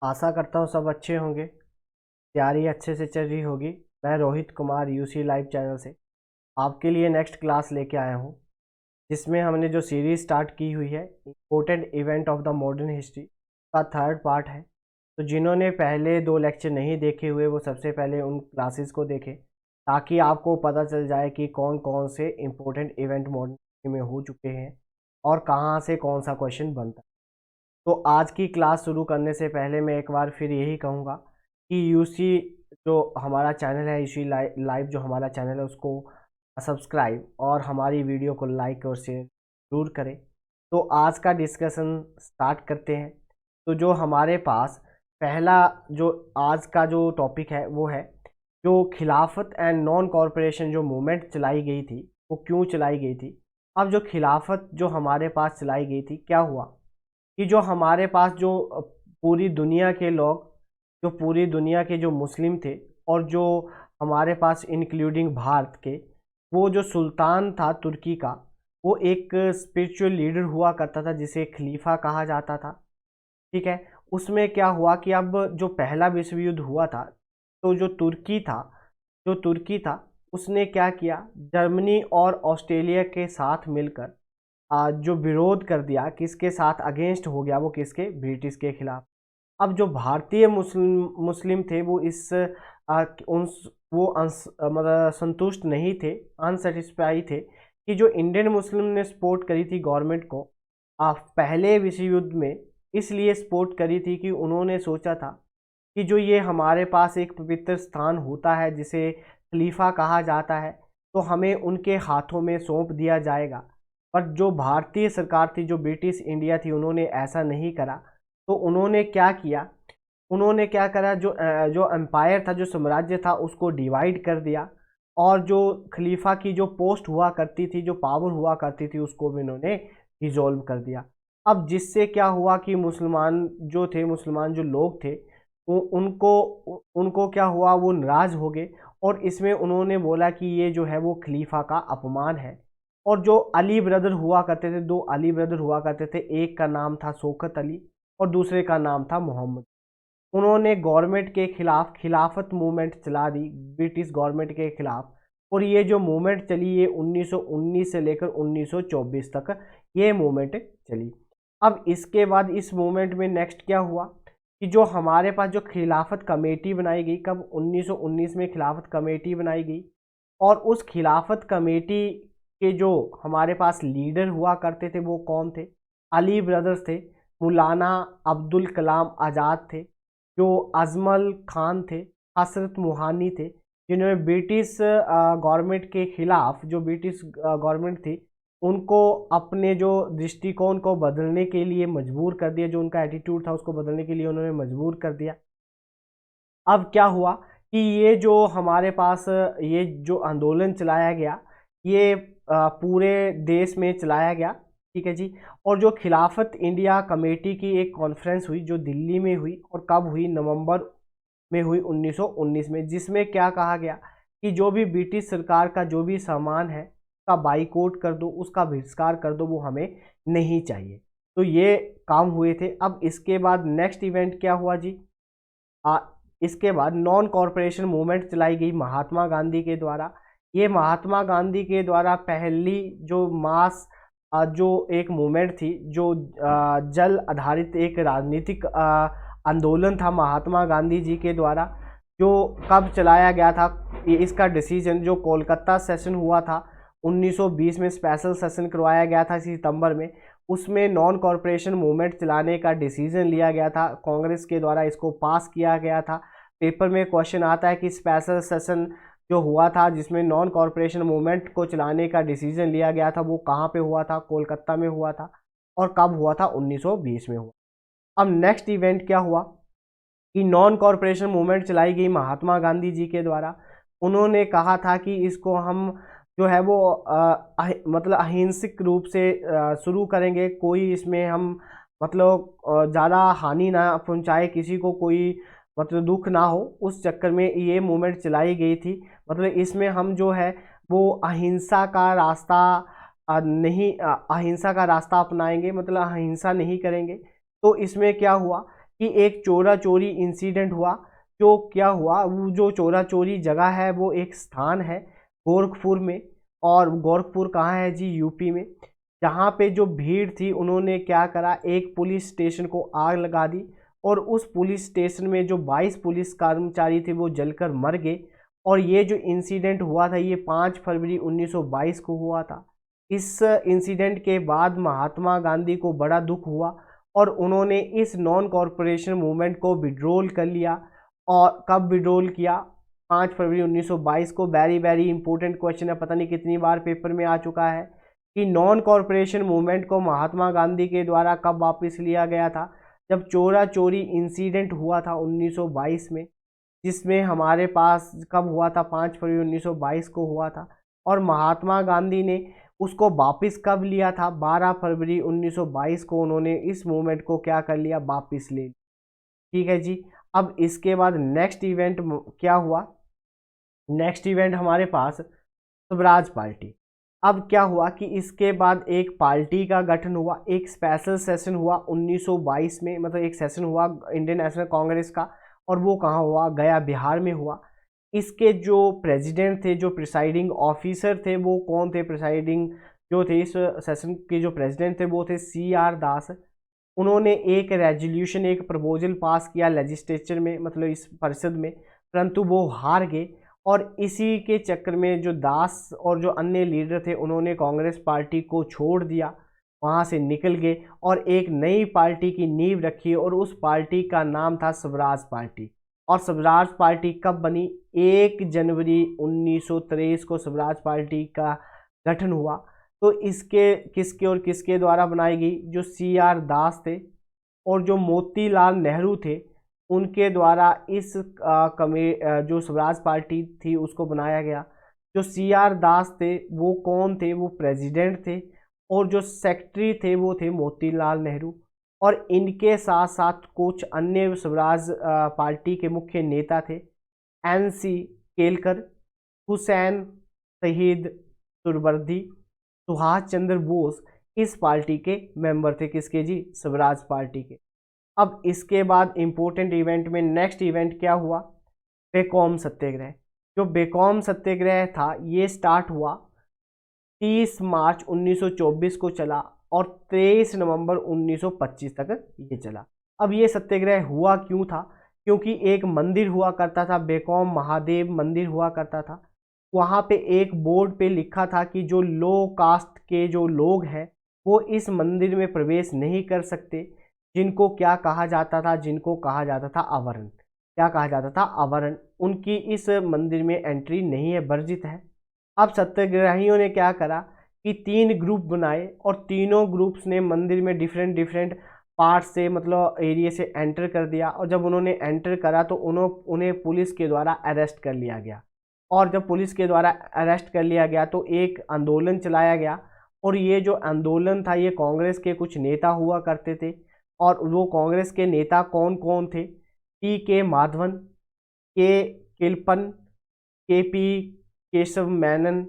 आशा करता हूँ सब अच्छे होंगे। तैयारी अच्छे से चल रही होगी। मैं Rohit Kumar UC live channel से आपके लिए नेक्स्ट क्लास लेके आया हूँ, जिसमें हमने जो सीरीज स्टार्ट की हुई है important event of the modern history का थर्ड पार्ट है। तो जिन्होंने पहले 2 लेक्चर नहीं देखे हुए वो सबसे पहले उन क्लासेस को देखें, ताकि आपको पता चल जाए कि कौन कौन से इम्पोर्टेंट इवेंट मॉडर्न हिस्ट्री में हो चुके हैं और कहाँ से कौन सा क्वेश्चन बनता है। तो आज की क्लास शुरू करने से पहले मैं एक बार फिर यही कहूँगा कि यूसी जो हमारा चैनल है, यूसी लाइव जो हमारा चैनल है, उसको सब्सक्राइब और हमारी वीडियो को लाइक और शेयर ज़रूर करें। तो आज का डिस्कशन स्टार्ट करते हैं। तो जो हमारे पास पहला जो आज का जो टॉपिक है वो है जो खिलाफत एंड नॉन कॉरपोरेशन जो मूवमेंट चलाई गई थी वो क्यों चलाई गई थी। अब जो खिलाफत जो हमारे पास चलाई गई थी, क्या हुआ कि जो हमारे पास जो पूरी दुनिया के लोग, जो पूरी दुनिया के जो मुस्लिम थे और जो हमारे पास इंक्लूडिंग भारत के, वो जो सुल्तान था तुर्की का, वो एक स्पिरिचुअल लीडर हुआ करता था जिसे खलीफा कहा जाता था। ठीक है। उसमें क्या हुआ कि अब जो पहला विश्व युद्ध हुआ था, तो जो तुर्की था उसने क्या किया, जर्मनी और ऑस्ट्रेलिया के साथ मिलकर जो विरोध कर दिया, किसके साथ अगेंस्ट हो गया, वो किसके, ब्रिटिश के खिलाफ। अब जो भारतीय मुस्लिम मुस्लिम थे वो इस उन वो मतलब संतुष्ट नहीं थे, अनसेटिस्फाई थे कि जो इंडियन मुस्लिम ने सपोर्ट करी थी गवर्नमेंट को पहले विश्व युद्ध में, इसलिए सपोर्ट करी थी कि उन्होंने सोचा था कि जो ये हमारे पास एक पवित्र स्थान होता है जिसे खलीफा कहा जाता है, तो हमें उनके हाथों में सौंप दिया जाएगा। पर जो भारतीय सरकार थी, जो ब्रिटिश इंडिया थी, उन्होंने ऐसा नहीं करा। तो उन्होंने क्या करा, जो एम्पायर था, जो साम्राज्य था, उसको डिवाइड कर दिया और जो खलीफा की जो पोस्ट हुआ करती थी, जो पावर हुआ करती थी, उसको भी उन्होंने डिसॉल्व कर दिया। अब जिससे क्या हुआ कि मुसलमान जो लोग थे, उनको उनको क्या हुआ, वो नाराज हो गए और इसमें उन्होंने बोला कि ये जो है वो खलीफा का अपमान है। और जो अली ब्रदर हुआ करते थे, 2 अली ब्रदर हुआ करते थे, एक का नाम था शौकत अली और दूसरे का नाम था मोहम्मद। उन्होंने गवर्नमेंट के खिलाफ खिलाफत मूवमेंट चला दी, ब्रिटिश गवर्नमेंट के खिलाफ। और ये जो मूवमेंट चली, ये 1919 से लेकर 1924 तक ये मूवमेंट चली। अब इसके बाद इस मूवमेंट में नेक्स्ट क्या हुआ कि जो हमारे पास जो खिलाफत कमेटी बनाई गई, कब, 1919 में खिलाफत कमेटी बनाई गई। और उस खिलाफत कमेटी के जो हमारे पास लीडर हुआ करते थे वो कौन थे, अली ब्रदर्स थे, मौलाना अब्दुल कलाम आज़ाद थे, जो अजमल खान थे, हसरत मुहानी थे, जिन्होंने ब्रिटिश गवर्नमेंट के खिलाफ, जो ब्रिटिश गवर्नमेंट थी, उनको अपने जो दृष्टिकोण को बदलने के लिए मजबूर कर दिया, जो उनका एटीट्यूड था उसको बदलने के लिए उन्होंने मजबूर कर दिया। अब क्या हुआ कि ये जो हमारे पास ये जो आंदोलन चलाया गया, ये पूरे देश में चलाया गया। ठीक है जी। और जो खिलाफत इंडिया कमेटी की एक कॉन्फ्रेंस हुई जो दिल्ली में हुई, और कब हुई, नवंबर में हुई 1919 में, जिसमें क्या कहा गया कि जो भी ब्रिटिश सरकार का जो भी सामान है उसका बाइकआउट कर दो, उसका बहिष्कार कर दो, वो हमें नहीं चाहिए। तो ये काम हुए थे। अब इसके बाद नेक्स्ट इवेंट क्या हुआ जी, इसके बाद नॉन कॉरपोरेशन मूवमेंट चलाई गई महात्मा गांधी के द्वारा। ये महात्मा गांधी के द्वारा पहली जो मास जो एक मूवमेंट थी, जो जल आधारित एक राजनीतिक आंदोलन था महात्मा गांधी जी के द्वारा, जो कब चलाया गया था, ये इसका डिसीजन जो कोलकाता सेशन हुआ था 1920 में, स्पेशल सेशन करवाया गया था सितंबर में, उसमें नॉन कॉरपोरेशन मूवमेंट चलाने का डिसीजन लिया गया था कांग्रेस के द्वारा, इसको पास किया गया था। पेपर में क्वेश्चन आता है कि स्पेशल सेशन जो हुआ था जिसमें नॉन कॉरपोरेशन मूवमेंट को चलाने का डिसीजन लिया गया था, वो कहाँ पे हुआ था, कोलकाता में हुआ था। और कब हुआ था, 1920 में हुआ। अब नेक्स्ट इवेंट क्या हुआ कि नॉन कॉरपोरेशन मूवमेंट चलाई गई महात्मा गांधी जी के द्वारा। उन्होंने कहा था कि इसको हम जो है वो मतलब अहिंसक रूप से शुरू करेंगे, कोई इसमें हम मतलब ज़्यादा हानि ना पहुंचाए, किसी को कोई मतलब दुख ना हो, उस चक्कर में ये मूवमेंट चलाई गई थी। मतलब इसमें हम जो है वो अहिंसा का रास्ता नहीं अहिंसा का रास्ता अपनाएंगे, मतलब अहिंसा नहीं करेंगे। तो इसमें क्या हुआ कि एक चोरा चोरी इंसिडेंट हुआ। जो क्या हुआ, वो जो चोरा चोरी जगह है वो एक स्थान है गोरखपुर में। और गोरखपुर कहाँ है जी? यूपी में। जहाँ पे जो भीड़ थी उन्होंने क्या करा, एक पुलिस स्टेशन को आग लगा दी और उस पुलिस स्टेशन में जो 22 पुलिस कर्मचारी थे वो जलकर मर गए। और ये जो इंसिडेंट हुआ था ये 5 फरवरी 1922 को हुआ था। इस इंसिडेंट के बाद महात्मा गांधी को बड़ा दुख हुआ और उन्होंने इस नॉन कॉरपोरेशन मूवमेंट को विड्रॉल कर लिया। और कब विड्रॉल किया? 5 फरवरी 1922 को। वेरी वेरी इंपॉर्टेंट क्वेश्चन है, पता नहीं कितनी बार पेपर में आ चुका है कि नॉन कॉरपोरेशन मूवमेंट को महात्मा गांधी के द्वारा कब वापस लिया गया था? जब चोरा चोरी इंसिडेंट हुआ था 1922 में, जिसमें हमारे पास कब हुआ था? 5 फरवरी 1922 को हुआ था। और महात्मा गांधी ने उसको वापस कब लिया था? 12 फरवरी 1922 को उन्होंने इस मूवमेंट को क्या कर लिया? वापस ले। ठीक है जी। अब इसके बाद नेक्स्ट इवेंट क्या हुआ? नेक्स्ट इवेंट हमारे पास स्वराज पार्टी। अब क्या हुआ कि इसके बाद एक पार्टी का गठन हुआ, एक स्पेशल सेशन हुआ 1922 में, मतलब एक सेशन हुआ इंडियन नेशनल कांग्रेस का। और वो कहाँ हुआ? गया, बिहार में हुआ। इसके जो प्रेसिडेंट थे, जो प्रिसाइडिंग ऑफिसर थे, वो कौन थे? प्रिसाइडिंग जो थे इस सेशन के जो प्रेसिडेंट थे वो थे CR दास। उन्होंने एक रेजोल्यूशन, एक प्रपोजल पास किया लेजिस्लेचर में, मतलब इस परिषद में, परंतु वो हार गए। और इसी के चक्कर में जो दास और जो अन्य लीडर थे उन्होंने कांग्रेस पार्टी को छोड़ दिया, वहाँ से निकल गए और एक नई पार्टी की नींव रखी और उस पार्टी का नाम था स्वराज पार्टी। और स्वराज पार्टी कब बनी? 1 जनवरी 1923 को स्वराज पार्टी का गठन हुआ। तो इसके किसके और किसके द्वारा बनाई गई? जो CR दास थे और जो मोतीलाल नेहरू थे उनके द्वारा इस जो स्वराज पार्टी थी उसको बनाया गया। जो CR दास थे वो कौन थे? वो प्रेसिडेंट थे और जो सेक्रेटरी थे वो थे मोतीलाल नेहरू। और इनके साथ साथ कुछ अन्य स्वराज पार्टी के मुख्य नेता थे, NC केलकर, हुसैन शहीद सुरवर्दी, सुभाष चंद्र बोस इस पार्टी के मेंबर थे। किसके जी? स्वराज पार्टी के। अब इसके बाद इंपॉर्टेंट इवेंट में नेक्स्ट इवेंट क्या हुआ? बेकॉम सत्याग्रह। जो बेकॉम सत्याग्रह था ये स्टार्ट हुआ 30 मार्च 1924 को चला और 23 नवंबर 1925 तक ये चला। अब ये सत्याग्रह हुआ क्यों था? क्योंकि एक मंदिर हुआ करता था, बेकॉम महादेव मंदिर हुआ करता था। वहाँ पे एक बोर्ड पे लिखा था कि जो लो कास्ट के जो लोग हैं वो इस मंदिर में प्रवेश नहीं कर सकते, जिनको क्या कहा जाता था? जिनको कहा जाता था अवर्ण। क्या कहा जाता था? अवर्ण। उनकी इस मंदिर में एंट्री नहीं है, वर्जित है। अब सत्याग्रहियों ने क्या करा कि 3 ग्रुप बनाए और तीनों ग्रुप्स ने मंदिर में डिफरेंट डिफरेंट पार्ट से, मतलब एरिया से एंटर कर दिया। और जब उन्होंने एंटर करा तो उन्हें पुलिस के द्वारा अरेस्ट कर लिया गया। और जब पुलिस के द्वारा अरेस्ट कर लिया गया तो एक आंदोलन चलाया गया। और ये जो आंदोलन था ये कांग्रेस के कुछ नेता हुआ करते थे। और वो कांग्रेस के नेता कौन कौन थे? TK माधवन, के किलपन, KP केशव मेनन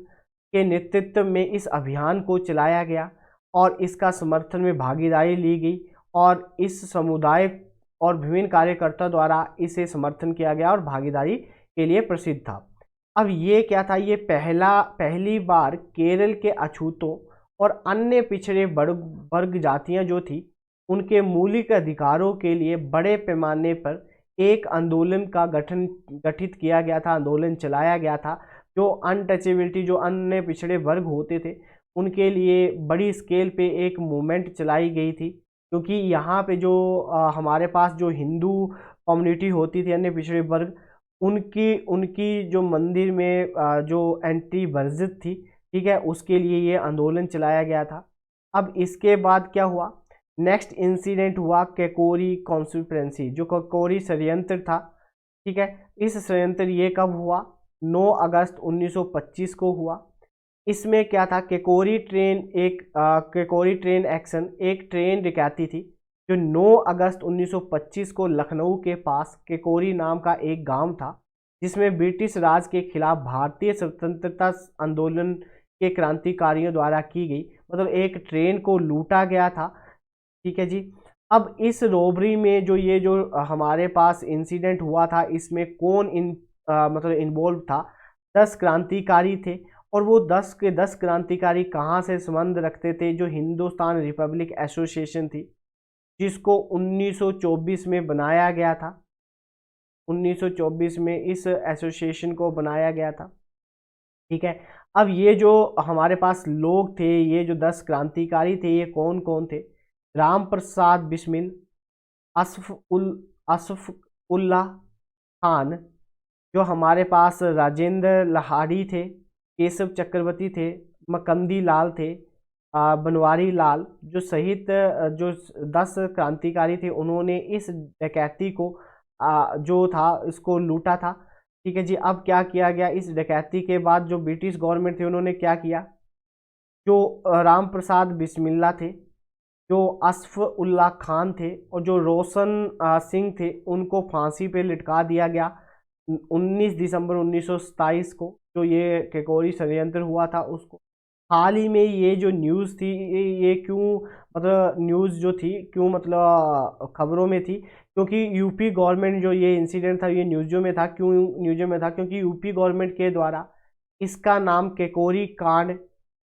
के नेतृत्व में इस अभियान को चलाया गया और इसका समर्थन में भागीदारी ली गई। और इस समुदाय और विभिन्न कार्यकर्ता द्वारा इसे समर्थन किया गया और भागीदारी के लिए प्रसिद्ध था। अब ये क्या था? ये पहली बार केरल के अछूतों और अन्य पिछड़े वर्ग जातियां जो थी उनके मौलिक अधिकारों के लिए बड़े पैमाने पर एक आंदोलन का गठित किया गया था, आंदोलन चलाया गया था। जो अनटचेबिलिटी, जो अन्य पिछड़े वर्ग होते थे उनके लिए बड़ी स्केल पे एक मूवमेंट चलाई गई थी। क्योंकि यहाँ पे जो हमारे पास जो हिंदू कम्युनिटी होती थी, अन्य पिछड़े वर्ग, उनकी उनकी जो मंदिर में जो एंट्री वर्जित थी, ठीक है, उसके लिए ये आंदोलन चलाया गया था। अब इसके बाद क्या हुआ? नेक्स्ट इंसिडेंट हुआ केकोरी कॉन्स्पिरेंसी, जो केकोरी षड्यंत्र था। ठीक है, इस षड्यंत्र ये कब हुआ? 9 अगस्त 1925 को हुआ। इसमें क्या था? केकोरी ट्रेन एक्शन, एक ट्रेन डकैती थी जो 9 अगस्त 1925 को लखनऊ के पास केकोरी नाम का एक गांव था, जिसमें ब्रिटिश राज के खिलाफ भारतीय स्वतंत्रता आंदोलन के क्रांतिकारियों द्वारा की गई, मतलब एक ट्रेन को लूटा गया था। ठीक है जी। अब इस रोबरी में जो ये जो हमारे पास इंसिडेंट हुआ था, इसमें कौन मतलब इन्वॉल्व था? 10 क्रांतिकारी थे, और वो 10 के 10 क्रांतिकारी कहाँ से संबंध रखते थे? जो हिंदुस्तान रिपब्लिक एसोसिएशन थी, जिसको 1924 में बनाया गया था। 1924 में इस एसोसिएशन को बनाया गया था, ठीक है। अब ये जो हमारे पास लोग थे, ये जो 10 क्रांतिकारी थे, ये कौन कौन थे? राम प्रसाद बिस्मिल, असफ उल्लाह खान, जो हमारे पास राजेंद्र लाहारी थे, केशव चक्रवर्ती थे, मकंदी लाल थे, बनवारी लाल, जो सहित जो 10 क्रांतिकारी थे, उन्होंने इस डकैती को जो था इसको लूटा था, ठीक है जी। अब क्या किया गया, इस डकैती के बाद जो ब्रिटिश गवर्नमेंट थे, उन्होंने क्या किया? जो राम प्रसाद बिस्मिल्ला थे, जो असफ उल्लाह खान थे, और जो रोशन सिंह थे, उनको फांसी पे लटका दिया गया 19 दिसंबर 1927 को। जो ये केकोरी षड्यंत्र हुआ था उसको। हाल ही में ये जो न्यूज़ थी, ये क्यों मतलब न्यूज़ जो थी क्यों मतलब खबरों में थी? क्योंकि यूपी गवर्नमेंट जो ये इंसिडेंट था, ये न्यूज़ों में था। क्यों न्यूज़ों में था? क्योंकि यूपी गवर्नमेंट के द्वारा इसका नाम केकोरी कांड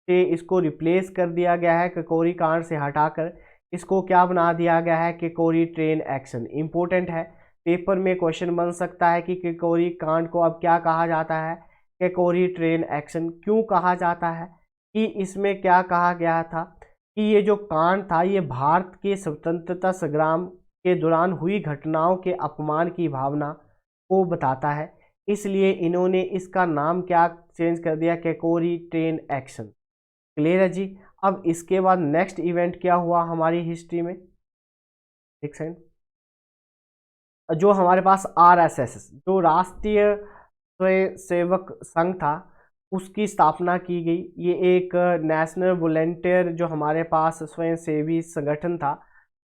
से इसको रिप्लेस कर दिया गया है। केकोरी कांड से हटाकर इसको क्या बना दिया गया है? केकोरी ट्रेन एक्शन। इंपॉर्टेंट है, पेपर में क्वेश्चन बन सकता है कि केकोरी कांड को अब क्या कहा जाता है? केकोरी ट्रेन एक्शन। क्यों कहा जाता है? कि इसमें क्या कहा गया था कि ये जो कांड था, ये भारत के स्वतंत्रता संग्राम के दौरान हुई घटनाओं के अपमान की भावना को बताता है। इसलिए इन्होंने इसका नाम क्या चेंज कर दिया? केकोरी ट्रेन एक्शन। क्लियर है जी। अब इसके बाद नेक्स्ट इवेंट क्या हुआ हमारी हिस्ट्री में? एक सेकंड। जो हमारे पास आरएसएस, जो राष्ट्रीय स्वयंसेवक संघ था, उसकी स्थापना की गई। ये एक नेशनल वॉलंटियर जो हमारे पास स्वयंसेवी संगठन था,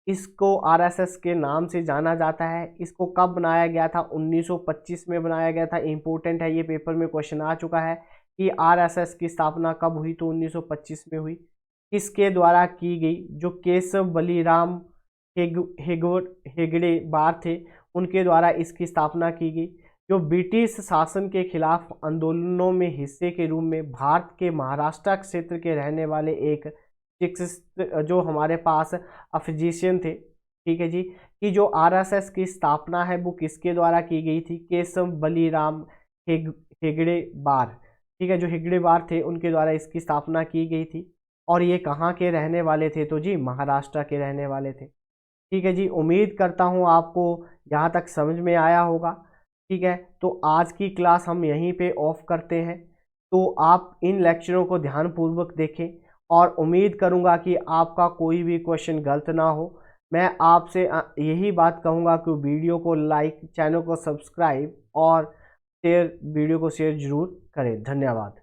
इसको आरएसएस के नाम से जाना जाता है। इसको कब बनाया गया था? 1925 में बनाया गया था। इम्पोर्टेंट है, ये पेपर में क्वेश्चन आ चुका है कि आरएसएस की स्थापना कब हुई? तो 1925 में हुई। किसके द्वारा की गई? जो केशव बलीराम हेगड़े बार थे, उनके द्वारा इसकी स्थापना की गई। जो ब्रिटिश शासन के खिलाफ आंदोलनों में हिस्से के रूप में भारत के महाराष्ट्र क्षेत्र के रहने वाले एक जो हमारे पास अफिजिशियन थे, ठीक है जी, कि जो आरएसएस की स्थापना है वो किसके द्वारा की गई थी? केशव बलीराम हेगड़े बार, ठीक है, जो हेगड़े बार थे उनके द्वारा इसकी स्थापना की गई थी। और ये कहाँ के रहने वाले थे? तो जी महाराष्ट्र के रहने वाले थे। ठीक है जी, उम्मीद करता हूँ आपको यहाँ तक समझ में आया होगा। ठीक है, तो आज की क्लास हम यहीं पे ऑफ करते हैं। तो आप इन लेक्चरों को ध्यानपूर्वक देखें, और उम्मीद करूँगा कि आपका कोई भी क्वेश्चन गलत ना हो। मैं आपसे यही बात कहूँगा कि वीडियो को लाइक, चैनल को सब्सक्राइब और शेयर, वीडियो को शेयर जरूर करें। धन्यवाद।